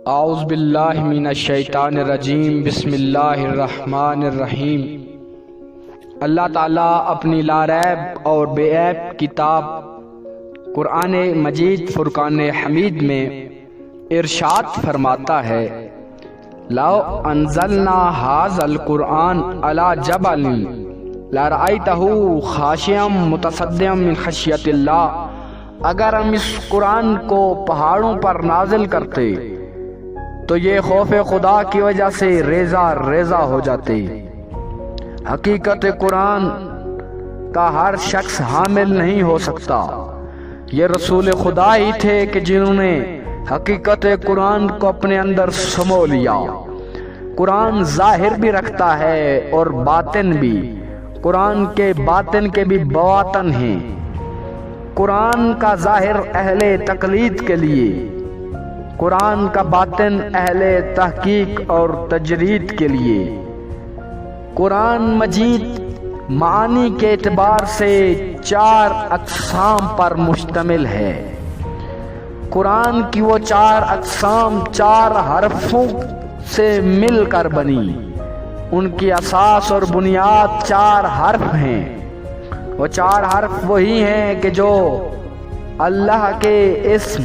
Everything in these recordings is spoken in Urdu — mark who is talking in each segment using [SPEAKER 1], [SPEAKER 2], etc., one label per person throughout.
[SPEAKER 1] اعوذ باللہ من الشیطان الرجیم، بسم اللہ الرحمن الرحیم۔ اللہ تعالیٰ اپنی لاریب اور بے عیب کتاب قرآن مجید فرقان حمید میں ارشاد فرماتا ہے، لو انزلنا ھذا القرآن علی جبل لرأیتہ خاشعا متصدعا من خشیۃ اللہ۔ اگر ہم اس قرآن کو پہاڑوں پر نازل کرتے تو یہ خوف خدا کی وجہ سے ریزہ ریزہ ہو جاتے۔ حقیقت قرآن کا ہر شخص حامل نہیں ہو سکتا، یہ رسول خدا ہی تھے کہ جنہوں نے حقیقت قرآن کو اپنے اندر سمو لیا۔ قرآن ظاہر بھی رکھتا ہے اور باطن بھی، قرآن کے باطن کے بھی بواطن ہیں۔ قرآن کا ظاہر اہل تقلید کے لیے، قرآن کا باطن اہل تحقیق اور تجرید کے لیے۔ قرآن مجید معانی کے اعتبار سے 4 اقسام پر مشتمل ہے۔ قرآن کی وہ 4 اقسام 4 حرفوں سے مل کر بنی، ان کی اساس اور بنیاد 4 حرف ہیں۔ وہ 4 حرف وہی ہیں کہ جو اللہ کے اسم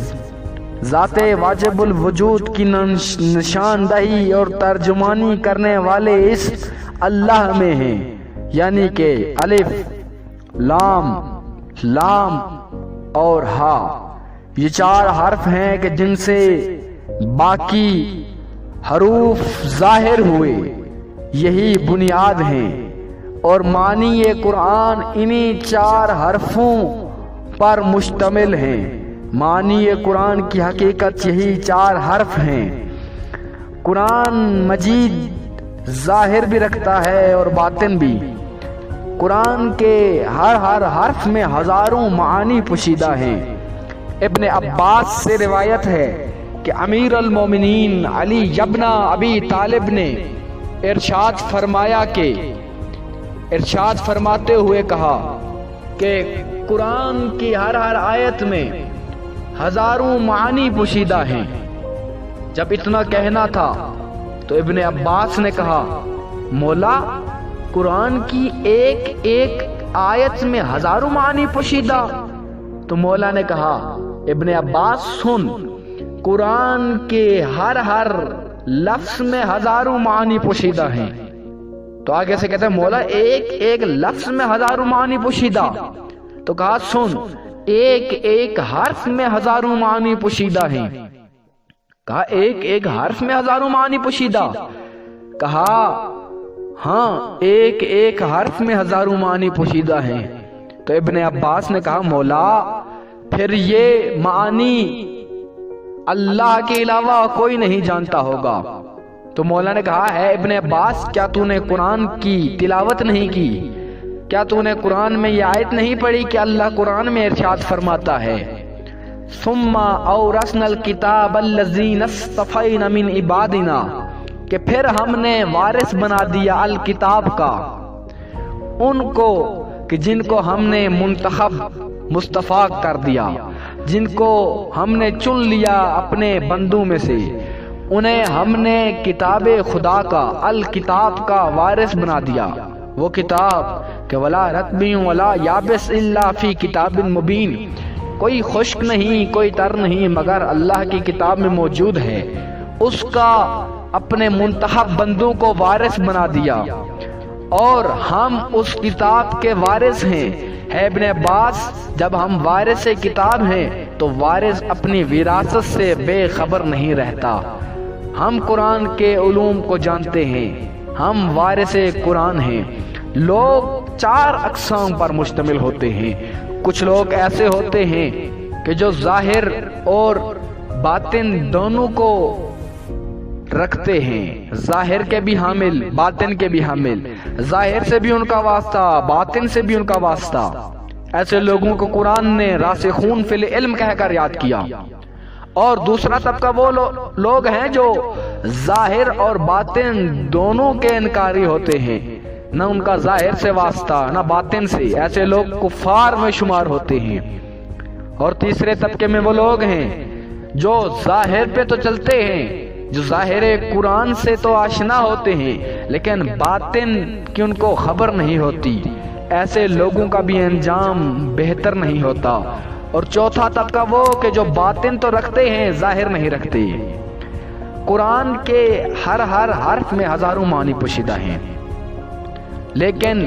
[SPEAKER 1] ذات واجب الوجود کی نشاندہی اور ترجمانی کرنے والے اسم اللہ میں ہیں، یعنی کہ الف، لام اور ہا۔ یہ 4 حرف ہیں کہ جن سے باقی حروف ظاہر ہوئے، یہی بنیاد ہیں، اور معنی قرآن انہی 4 حرفوں پر مشتمل ہیں۔ معنی قرآن کی حقیقت یہی 4 حرف ہیں۔ قرآن مجید ظاہر بھی رکھتا ہے اور باطن بھی۔ قرآن کے ہر حرف میں ہزاروں معانی پوشیدہ ہیں۔ ابن عباس سے روایت ہے کہ امیر المومنین علی ابن ابی طالب نے ارشاد فرماتے ہوئے کہا کہ قرآن کی ہر آیت میں ہزاروں معانی پوشیدہ ہیں۔ جب اتنا کہنا تھا تو ابن عباس نے کہا، مولا قرآن کی ایک آیت میں ہزاروں معانی پوشیدہ؟ تو مولا نے کہا، ابن عباس سن، قرآن کے ہر لفظ میں ہزاروں معانی پوشیدہ ہیں۔ تو آگے سے کہتے ہیں، مولا ایک لفظ میں ہزاروں معانی پوشیدہ؟ تو کہا، سن، ایک حرف میں ہزاروں معانی پوشیدہ ہیں۔ کہا، ایک حرف میں ہزاروں معانی پوشیدہ؟ کہا، ہاں، ایک حرف میں ہزاروں معانی پوشیدہ ہیں۔ تو ابن عباس نے کہا، مولا پھر یہ معانی اللہ کے علاوہ کوئی نہیں جانتا ہوگا۔ تو مولا نے کہا، ہے ابن عباس، کیا تو نے قرآن کی تلاوت نہیں کی؟ کیا تو نے قرآن میں یہ آیت نہیں پڑھی کہ اللہ قرآن میں ارشاد فرماتا ہے، ثم اورثنا الکتاب الذین اصطفینا من عبادنا، کہ پھر ہم نے وارث بنا دیا الکتاب کا ان کو کہ جن کو ہم نے منتخب مصطفیٰ کر دیا، جن کو ہم نے چن لیا اپنے بندوں میں سے، انہیں ہم نے کتاب خدا کا، الکتاب کا وارث بنا دیا۔ وہ کتاب کہ ولا رطب ولا یابس الا فی کتاب مبین، کوئی خشک نہیں کوئی تر نہیں مگر اللہ کی کتاب میں موجود ہے، اس کا اپنے منتخب بندوں کو وارث بنا دیا، اور ہم اس کتاب کے وارث ہیں۔ ہے ابن عباس، جب ہم وارث کتاب ہیں تو وارث اپنی وراثت سے بے خبر نہیں رہتا۔ ہم قرآن کے علوم کو جانتے ہیں، ہم وارث قرآن ہیں۔ لوگ 4 اقسام پر مشتمل ہوتے ہیں۔ کچھ لوگ ایسے ہوتے ہیں کہ جو ظاہر اور باطن دونوں کو رکھتے ہیں، ظاہر کے بھی حامل باطن کے بھی حامل، ظاہر سے بھی ان کا واسطہ باطن سے بھی ان کا واسطہ۔ ایسے لوگوں کو قرآن نے راسخون فی العلم کہہ کر یاد کیا۔ اور دوسرا طبقہ وہ لوگ ہیں جو ظاہر اور باطن دونوں کے انکاری ہوتے ہیں، نہ ان کا ظاہر سے واسطہ نہ باطن سے۔ ایسے لوگ کفار میں شمار ہوتے ہیں۔ اور تیسرے طبقے میں وہ لوگ ہیں جو ظاہر پہ تو چلتے ہیں جو ظاہر قرآن سے تو آشنا ہوتے ہیں لیکن باطن کی ان کو خبر نہیں ہوتی، ایسے لوگوں کا بھی انجام بہتر نہیں ہوتا۔ اور چوتھا طبقہ وہ کہ جو باطن تو رکھتے ہیں ظاہر نہیں رکھتے۔ قرآن کے ہر حرف میں ہزاروں معنی پوشیدہ ہیں، لیکن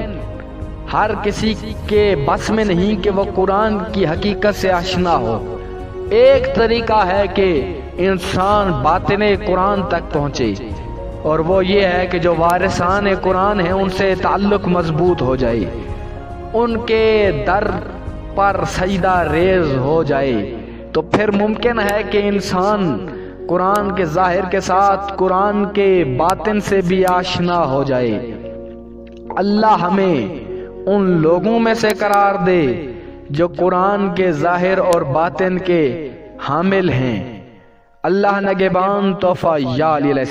[SPEAKER 1] ہر کسی کے بس میں نہیں کہ وہ قرآن کی حقیقت سے آشنا ہو۔ ایک طریقہ ہے کہ انسان باطن قرآن تک پہنچے، اور وہ یہ ہے کہ جو وارثان قرآن ہیں ان سے تعلق مضبوط ہو جائے، ان کے در پر سجدہ ریز ہو جائے، تو پھر ممکن ہے کہ انسان قرآن کے ظاہر کے ساتھ قرآن کے باطن سے بھی آشنا ہو جائے۔ اللہ ہمیں ان لوگوں میں سے قرار دے جو قرآن کے ظاہر اور باطن کے حامل ہیں۔ اللہ نگہبان تحفہ یا علی علیہ السلام۔